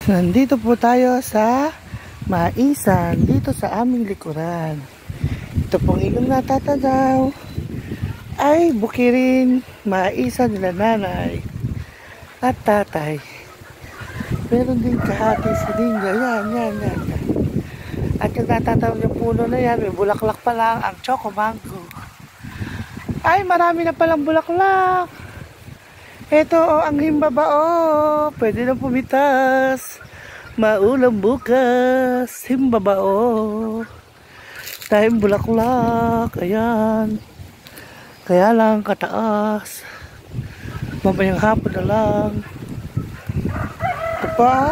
Nandito po tayo sa Maisan, dito sa aming likuran. Ito pong ilong natatanaw ay bukirin Maisan nila nanay at tatay. Meron din kahati si Dinga. Yan. At yung natatanaw yung puno na yan, may bulaklak pa lang ang choco mango. Ay, marami na palang bulaklak. Ito ang himbabao. Pwede na pumitas. Maulam bukas. Himbabao. Tayong bulaklak. Ayan. Kaya lang kataas. Mamayang hapon na lang. Ito pa.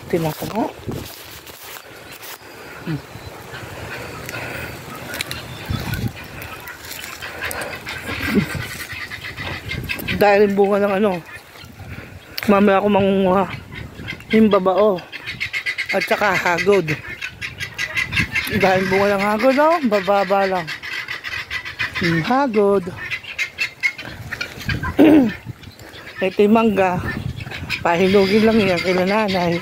Tinaka nga. Dahil bunga ng ano, mamaya ako mangunguha himbabao at saka hagod. Dahil bunga ng hagod, no? Bababa lang hagod. Ito yung mangga, pahinugin lang yan kila nanay.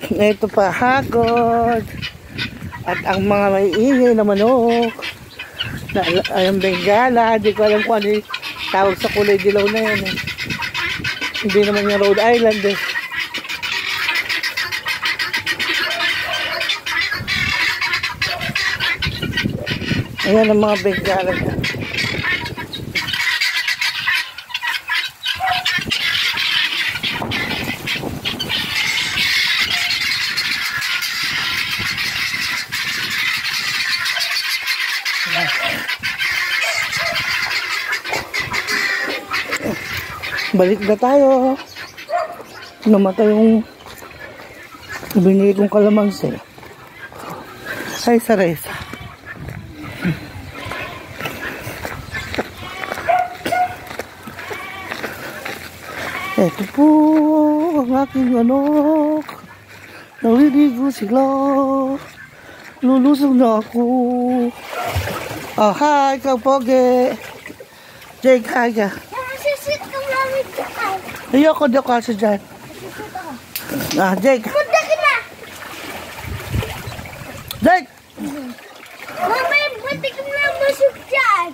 Ito pa hagod at ang mga may ingay na manok na ayang Bengala. Di ko alam kung ano tawag sa kulay dilaw na yan eh. Hindi naman yung Rhode Island eh. Ayan ang mga Bengala niya. Balik na tayo. Namatay yung binili kong kalamansi. Ay, saresa. Ito po ang aking anak. Naliligo sila. Lulusog na ako. Oh, hi, Kapoge. Jake, hi ka. Ayoko daw kasi dyan. Jake. Punta ka na! Jake! Mamaya, pati ka na masuk dyan.